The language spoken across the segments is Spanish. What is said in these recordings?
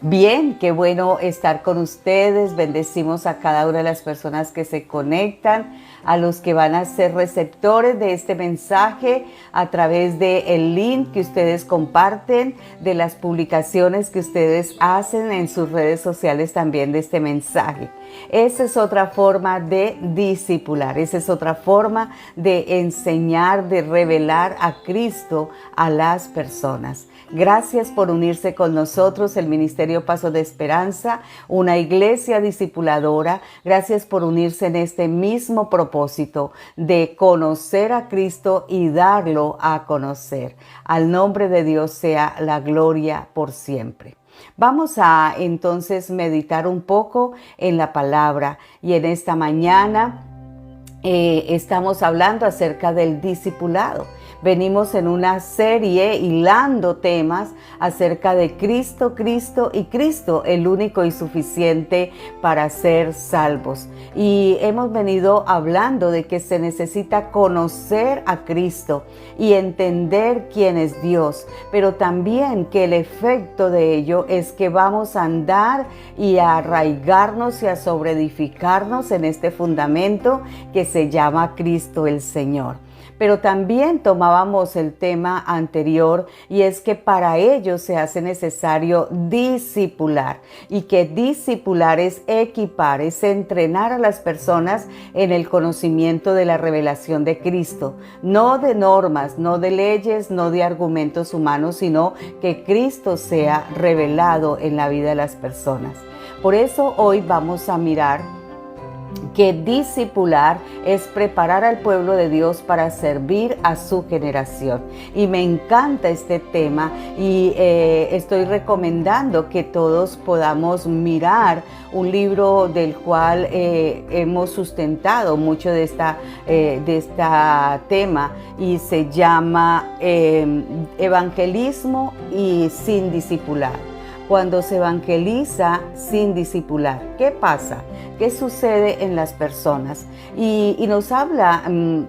Bien, qué bueno estar con ustedes. Bendecimos a cada una de las personas que se conectan, a los que van a ser receptores de este mensaje a través del link que ustedes comparten, de las publicaciones que ustedes hacen en sus redes sociales también de este mensaje. Esa es otra forma de discipular, esa es otra forma de enseñar, de revelar a Cristo a las personas. Gracias por unirse con nosotros, el Ministerio Paso de Esperanza, una iglesia discipuladora. Gracias por unirse en este mismo propósito de conocer a Cristo y darlo a conocer. Al nombre de Dios sea la gloria por siempre. Vamos a entonces meditar un poco en la palabra y en esta mañana estamos hablando acerca del discipulado. Venimos en una serie hilando temas acerca de Cristo, Cristo y Cristo, el único y suficiente para ser salvos. Y hemos venido hablando de que se necesita conocer a Cristo y entender quién es Dios, pero también que el efecto de ello es que vamos a andar y a arraigarnos y a sobreedificarnos en este fundamento que se llama Cristo el Señor. Pero también tomábamos el tema anterior y es que para ello se hace necesario discipular, y que discipular es equipar, es entrenar a las personas en el conocimiento de la revelación de Cristo, no de normas, no de leyes, no de argumentos humanos, sino que Cristo sea revelado en la vida de las personas. Por eso hoy vamos a mirar que discipular es preparar al pueblo de Dios para servir a su generación. Y me encanta este tema y estoy recomendando que todos podamos mirar un libro del cual hemos sustentado mucho de esta tema, y se llama Evangelismo y sin discipular. Cuando se evangeliza sin discipular, ¿qué pasa? ¿Qué sucede en las personas? Y nos habla en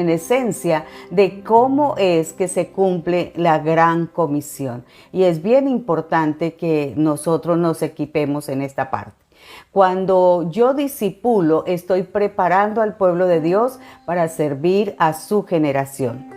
esencia de cómo es que se cumple la gran comisión. Y es bien importante que nosotros nos equipemos en esta parte. Cuando yo discipulo, estoy preparando al pueblo de Dios para servir a su generación.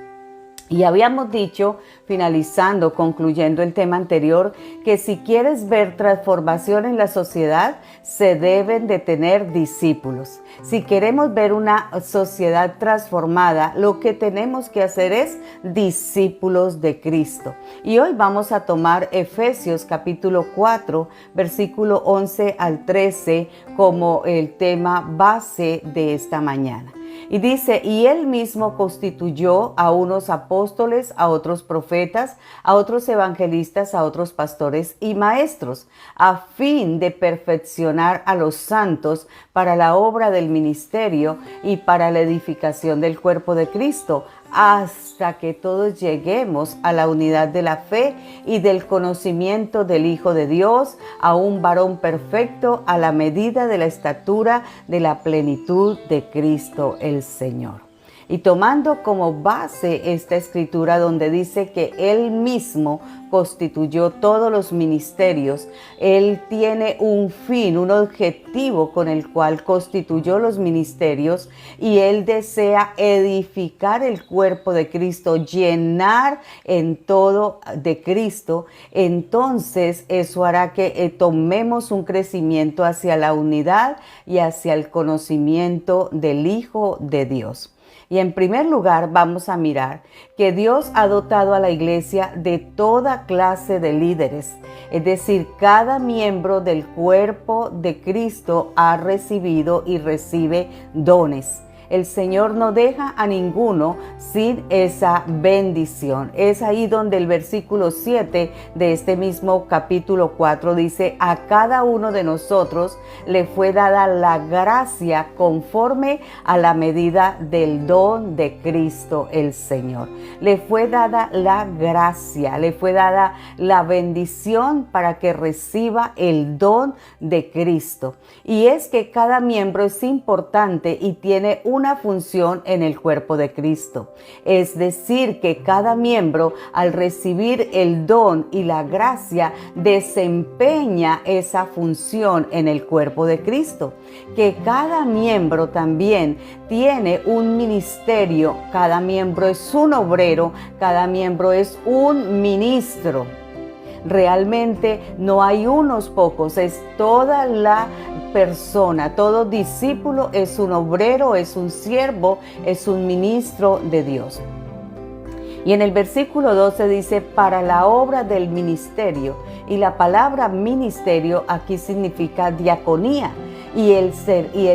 Y habíamos dicho, finalizando, concluyendo el tema anterior, que si quieres ver transformación en la sociedad, se deben de tener discípulos. Si queremos ver una sociedad transformada, lo que tenemos que hacer es discípulos de Cristo. Y hoy vamos a tomar Efesios capítulo 4, versículo 11 al 13 como el tema base de esta mañana. Y dice, y él mismo constituyó a unos apóstoles, a otros profetas, a otros evangelistas, a otros pastores y maestros, a fin de perfeccionar a los santos para la obra del ministerio y para la edificación del cuerpo de Cristo, hasta que todos lleguemos a la unidad de la fe y del conocimiento del Hijo de Dios, a un varón perfecto, a la medida de la estatura de la plenitud de Cristo el Señor. Y tomando como base esta escritura donde dice que Él mismo constituyó todos los ministerios, Él tiene un fin, un objetivo con el cual constituyó los ministerios, y Él desea edificar el cuerpo de Cristo, llenar en todo de Cristo. Entonces eso hará que tomemos un crecimiento hacia la unidad y hacia el conocimiento del Hijo de Dios. Y en primer lugar vamos a mirar que Dios ha dotado a la iglesia de toda clase de líderes. Es decir, cada miembro del cuerpo de Cristo ha recibido y recibe dones. El Señor no deja a ninguno sin esa bendición. Es ahí donde el versículo 7 de este mismo capítulo 4 dice, a cada uno de nosotros le fue dada la gracia conforme a la medida del don de Cristo el Señor. Le fue dada la gracia, le fue dada la bendición para que reciba el don de Cristo. Y es que cada miembro es importante y tiene un una función en el cuerpo de Cristo. Es decir, que cada miembro, al recibir el don y la gracia, desempeña esa función en el cuerpo de Cristo. Que cada miembro también tiene un ministerio, cada miembro es un obrero, cada miembro es un ministro. Realmente no hay unos pocos, es toda la persona, todo discípulo es un obrero, es un siervo, es un ministro de Dios. Y en el versículo 12 dice, para la obra del ministerio, y la palabra ministerio aquí significa diaconía, y el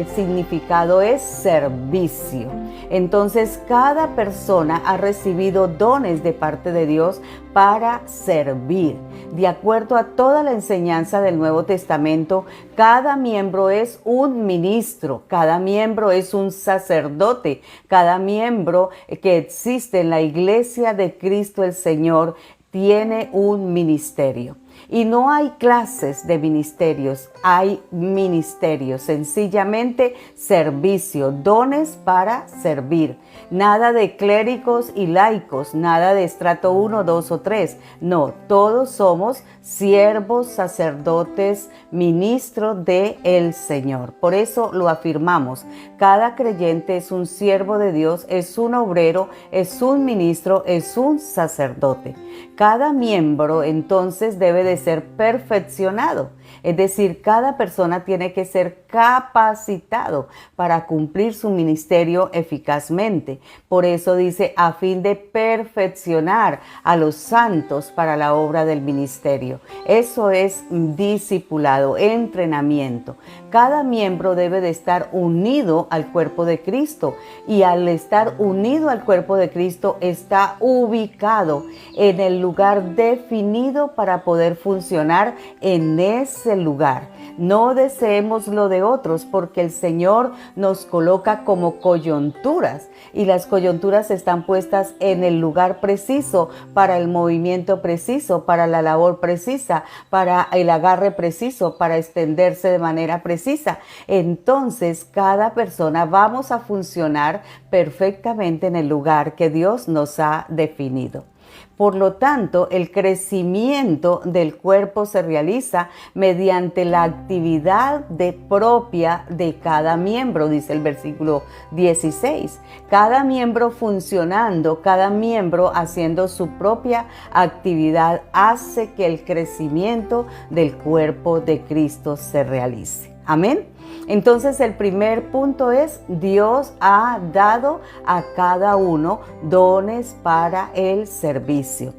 significado es servicio. Entonces, cada persona ha recibido dones de parte de Dios para servir. De acuerdo a toda la enseñanza del Nuevo Testamento, cada miembro es un ministro, cada miembro es un sacerdote, cada miembro que existe en la iglesia de Cristo el Señor tiene un ministerio. Y no hay clases de ministerios, hay ministerios, sencillamente servicio, dones para servir. Nada de clérigos y laicos, nada de estrato 1, 2 o 3. No, todos somos siervos, sacerdotes, ministros del Señor. Por eso lo afirmamos. Cada creyente es un siervo de Dios, es un obrero, es un ministro, es un sacerdote. Cada miembro entonces debe de ser perfeccionado. Es decir, cada persona tiene que ser capacitado para cumplir su ministerio eficazmente. Por eso dice, a fin de perfeccionar a los santos para la obra del ministerio. Eso es discipulado, entrenamiento. Cada miembro debe de estar unido al cuerpo de Cristo, y al estar unido al cuerpo de Cristo está ubicado en el lugar definido para poder funcionar en ese lugar. No deseemos lo de otros, porque el Señor nos coloca como coyunturas, y las coyunturas están puestas en el lugar preciso, para el movimiento preciso, para la labor precisa, para el agarre preciso, para extenderse de manera precisa. Entonces, cada persona vamos a funcionar perfectamente en el lugar que Dios nos ha definido. Por lo tanto, el crecimiento del cuerpo se realiza mediante la actividad propia de cada miembro, dice el versículo 16. Cada miembro funcionando, cada miembro haciendo su propia actividad hace que el crecimiento del cuerpo de Cristo se realice. Amén. Entonces el primer punto es, Dios ha dado a cada uno dones para el servicio.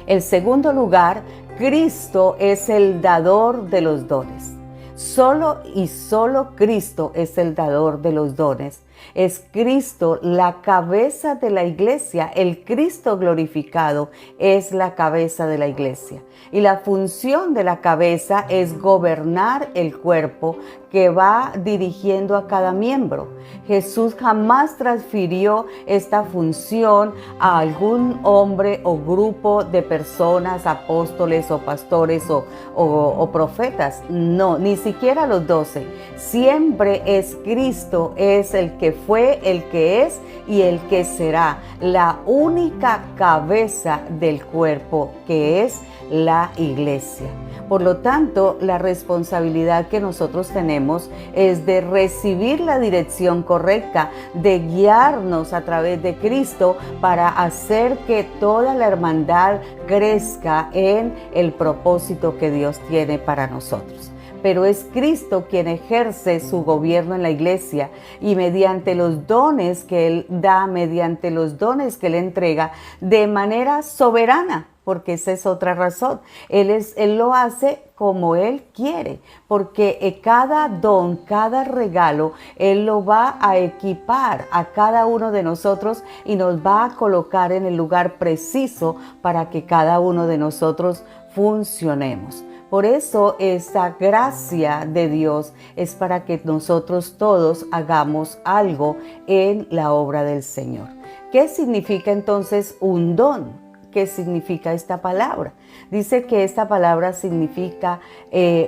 El segundo lugar, Cristo es el dador de los dones. Solo y solo Cristo es el dador de los dones. Es Cristo la cabeza de la iglesia. El Cristo glorificado es la cabeza de la iglesia. Y la función de la cabeza es gobernar el cuerpo que va dirigiendo a cada miembro. Jesús jamás transfirió esta función a algún hombre o grupo de personas, apóstoles o pastores o profetas. No, ni siquiera los 12. Siempre es Cristo, es el que fue, el que es y el que será, la única cabeza del cuerpo, que es la iglesia. Por lo tanto, la responsabilidad que nosotros tenemos es de recibir la dirección correcta, de guiarnos a través de Cristo para hacer que toda la hermandad crezca en el propósito que Dios tiene para nosotros. Pero es Cristo quien ejerce su gobierno en la iglesia, y mediante los dones que Él da, mediante los dones que Él entrega, de manera soberana, porque esa es otra razón. Él lo hace como Él quiere, porque cada don, cada regalo, Él lo va a equipar a cada uno de nosotros y nos va a colocar en el lugar preciso para que cada uno de nosotros funcionemos. Por eso esta gracia de Dios es para que nosotros todos hagamos algo en la obra del Señor. ¿Qué significa entonces un don? ¿Qué significa esta palabra? Dice que esta palabra significa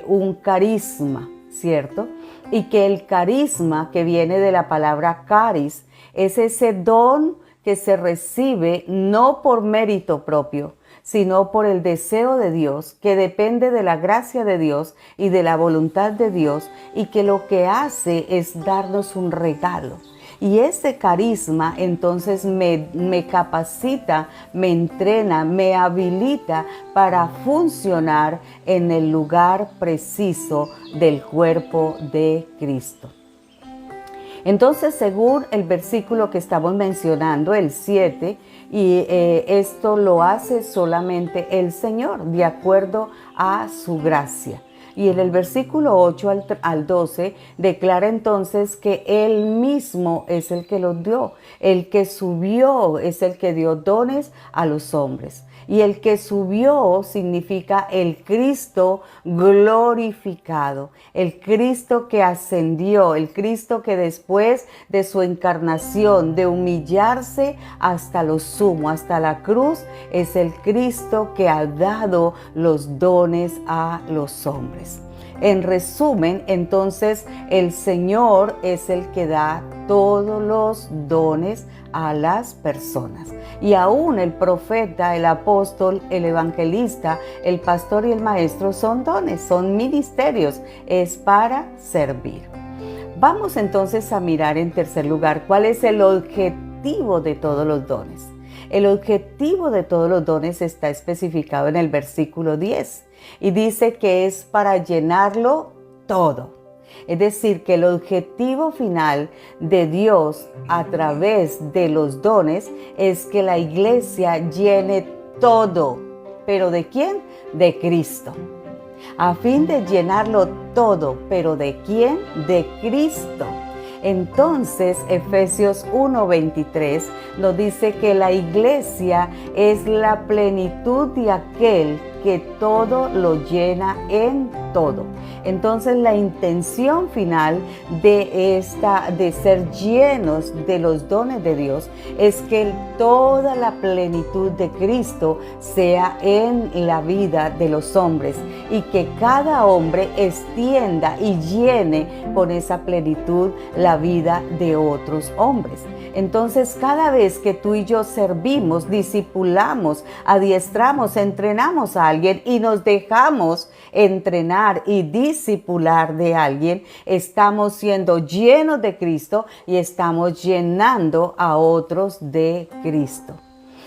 un carisma, ¿cierto? Y que el carisma, que viene de la palabra caris, es ese don que se recibe no por mérito propio, sino por el deseo de Dios, que depende de la gracia de Dios y de la voluntad de Dios, y que lo que hace es darnos un regalo. Y ese carisma entonces me capacita, me entrena, me habilita para funcionar en el lugar preciso del cuerpo de Cristo. Entonces, según el versículo que estamos mencionando, el 7, y esto lo hace solamente el Señor, de acuerdo a su gracia. Y en el versículo 8 al 12 declara entonces que Él mismo es el que los dio. El que subió es el que dio dones a los hombres. Y el que subió significa el Cristo glorificado, el Cristo que ascendió, el Cristo que después de su encarnación, de humillarse hasta lo sumo, hasta la cruz, es el Cristo que ha dado los dones a los hombres. En resumen, entonces, el Señor es el que da todos los dones a las personas. Y aún el profeta, el apóstol, el evangelista, el pastor y el maestro son dones, son ministerios, es para servir. Vamos entonces a mirar en tercer lugar cuál es el objetivo de todos los dones. El objetivo de todos los dones está especificado en el versículo 10 y dice que es para llenarlo todo. Es decir, que el objetivo final de Dios a través de los dones es que la iglesia llene todo. ¿Pero de quién? De Cristo. A fin de llenarlo todo. ¿Pero de quién? De Cristo. Entonces, Efesios 1:23 nos dice que la iglesia es la plenitud de aquel que todo lo llena en todo. Entonces, la intención final de ser llenos de los dones de Dios es que toda la plenitud de Cristo sea en la vida de los hombres y que cada hombre extienda y llene con esa plenitud la vida de otros hombres. Entonces, cada vez que tú y yo servimos, discipulamos, adiestramos, entrenamos a alguien y nos dejamos entrenar y discipular de alguien, estamos siendo llenos de Cristo y estamos llenando a otros de Cristo.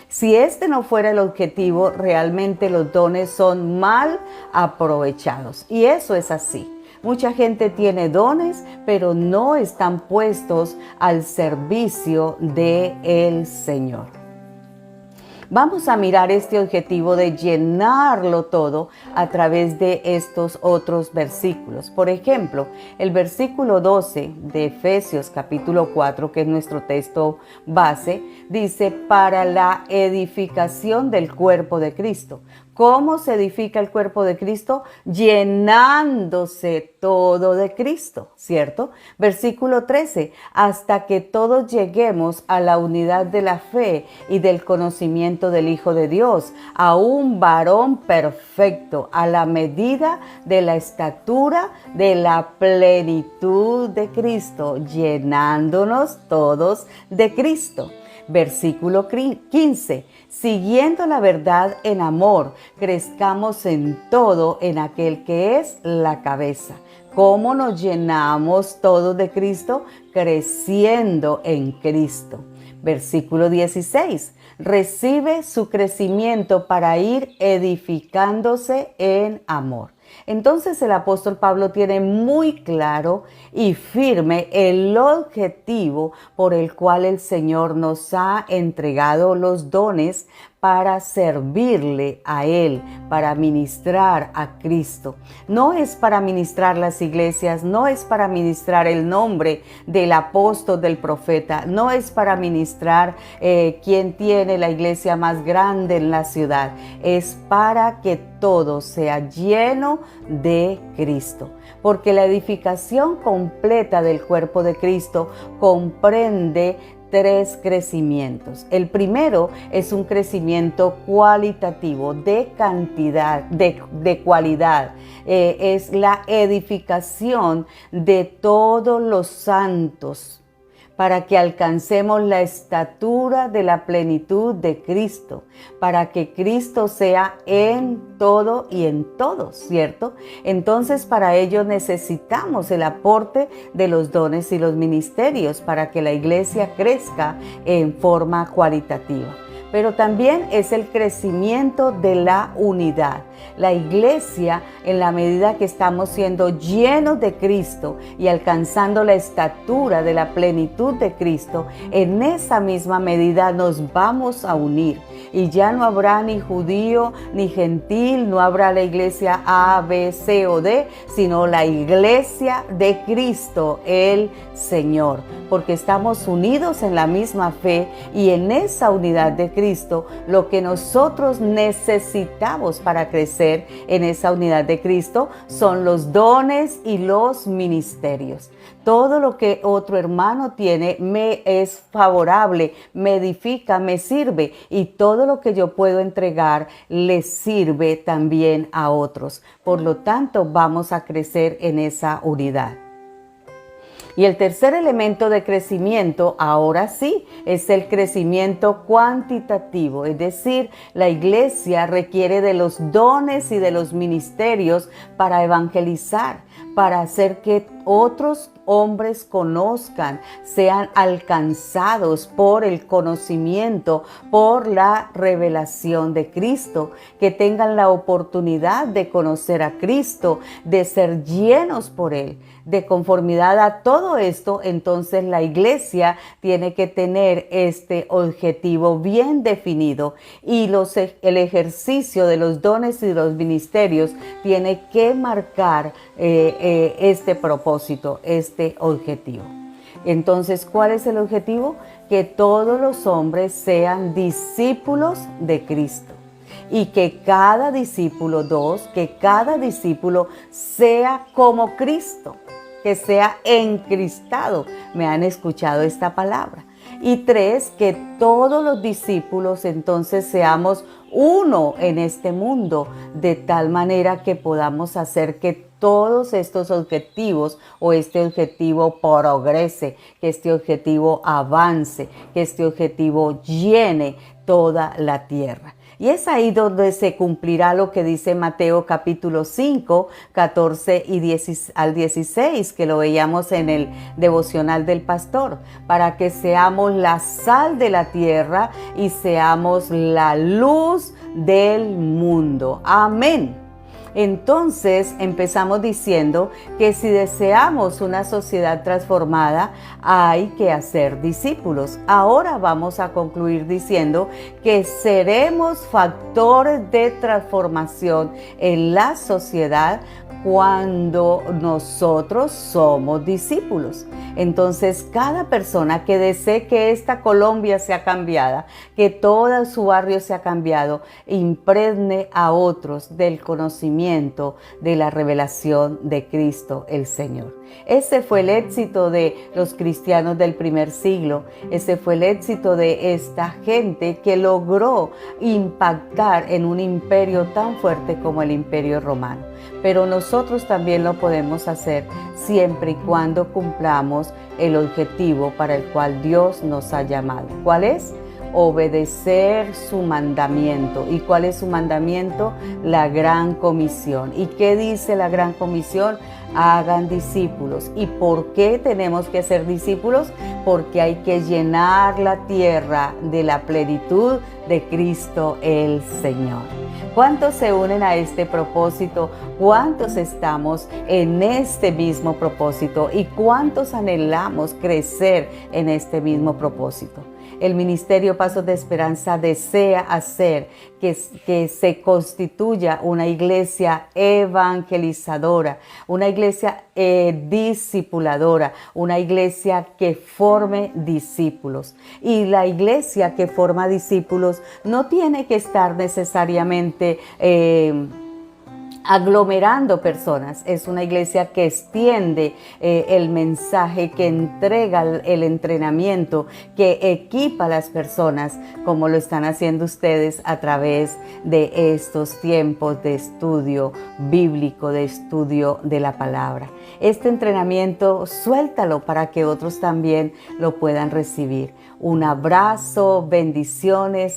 Si este no fuera el objetivo, realmente los dones son mal aprovechados. Y eso es así. Mucha gente tiene dones, pero no están puestos al servicio del Señor. Vamos a mirar este objetivo de llenarlo todo a través de estos otros versículos. Por ejemplo, el versículo 12 de Efesios capítulo 4, que es nuestro texto base, dice, para la edificación del cuerpo de Cristo. ¿Cómo se edifica el cuerpo de Cristo? Llenándose todo de Cristo, ¿cierto? Versículo 13, hasta que todos lleguemos a la unidad de la fe y del conocimiento del Hijo de Dios, a un varón perfecto, a la medida de la estatura de la plenitud de Cristo, llenándonos todos de Cristo. Versículo 15, siguiendo la verdad en amor, crezcamos en todo en aquel que es la cabeza. ¿Cómo nos llenamos todos de Cristo? Creciendo en Cristo. Versículo 16, recibe su crecimiento para ir edificándose en amor. Entonces el apóstol Pablo tiene muy claro y firme el objetivo por el cual el Señor nos ha entregado los dones para servirle a Él, para ministrar a Cristo. No es para ministrar las iglesias, no es para ministrar el nombre del apóstol, del profeta, no es para ministrar quien tiene la iglesia más grande en la ciudad, es para que todo sea lleno de Cristo. Porque la edificación completa del cuerpo de Cristo comprende tres crecimientos. El primero es un crecimiento cualitativo, de cantidad, de cualidad. Es la edificación de todos los santos para que alcancemos la estatura de la plenitud de Cristo, para que Cristo sea en todo y en todos, ¿cierto? Entonces, para ello necesitamos el aporte de los dones y los ministerios para que la iglesia crezca en forma cualitativa. Pero también es el crecimiento de la unidad. La iglesia, en la medida que estamos siendo llenos de Cristo y alcanzando la estatura de la plenitud de Cristo, en esa misma medida nos vamos a unir. Y ya no habrá ni judío ni gentil, no habrá la iglesia A, B, C o D, sino la iglesia de Cristo, el Señor. Porque estamos unidos en la misma fe y en esa unidad de Cristo, lo que nosotros necesitamos para crecer en esa unidad de Cristo son los dones y los ministerios. Todo lo que otro hermano tiene me es favorable, me edifica, me sirve, y todo lo que yo puedo entregar le sirve también a otros. Por lo tanto, vamos a crecer en esa unidad. Y el tercer elemento de crecimiento, ahora sí, es el crecimiento cuantitativo, es decir, la iglesia requiere de los dones y de los ministerios para evangelizar, para hacer que otros hombres conozcan, sean alcanzados por el conocimiento, por la revelación de Cristo, que tengan la oportunidad de conocer a Cristo, de ser llenos por Él. De conformidad a todo esto, entonces la iglesia tiene que tener este objetivo bien definido, y el ejercicio de los dones y los ministerios tiene que marcar este propósito, este objetivo. Entonces, ¿cuál es el objetivo? Que todos los hombres sean discípulos de Cristo. Y que cada discípulo, que cada discípulo sea como Cristo, que sea encristado. Me han escuchado esta palabra. Y 3, que todos los discípulos entonces seamos uno en este mundo, de tal manera que podamos hacer que todos estos objetivos, o este objetivo progrese, que este objetivo avance, que este objetivo llene toda la tierra. Y es ahí donde se cumplirá lo que dice Mateo capítulo 5, 14 al 16, que lo veíamos en el devocional del pastor, para que seamos la sal de la tierra y seamos la luz del mundo. Amén. Entonces empezamos diciendo que si deseamos una sociedad transformada, hay que hacer discípulos. Ahora vamos a concluir diciendo que seremos factores de transformación en la sociedad cuando nosotros somos discípulos. Entonces, cada persona que desee que esta Colombia sea cambiada, que todo su barrio sea cambiado, impregne a otros del conocimiento de la revelación de Cristo el Señor. Ese fue el éxito de los cristianos del primer siglo. Ese fue el éxito de esta gente que logró impactar en un imperio tan fuerte como el Imperio Romano. Pero nosotros también lo podemos hacer siempre y cuando cumplamos el objetivo para el cual Dios nos ha llamado. ¿Cuál es? Obedecer su mandamiento. ¿Y cuál es su mandamiento? La gran comisión. ¿Y qué dice la gran comisión? Hagan discípulos. ¿Y por qué tenemos que ser discípulos? Porque hay que llenar la tierra de la plenitud de Cristo el Señor. ¿Cuántos se unen a este propósito? ¿Cuántos estamos en este mismo propósito? ¿Y cuántos anhelamos crecer en este mismo propósito? El Ministerio Pasos de Esperanza desea hacer que se constituya una iglesia evangelizadora, una iglesia discipuladora, una iglesia que forme discípulos. Y la iglesia que forma discípulos no tiene que estar necesariamente aglomerando personas. Es una iglesia que extiende el mensaje, que entrega el entrenamiento, que equipa a las personas, como lo están haciendo ustedes a través de estos tiempos de estudio bíblico, de estudio de la palabra. Este entrenamiento, suéltalo para que otros también lo puedan recibir. Un abrazo, bendiciones.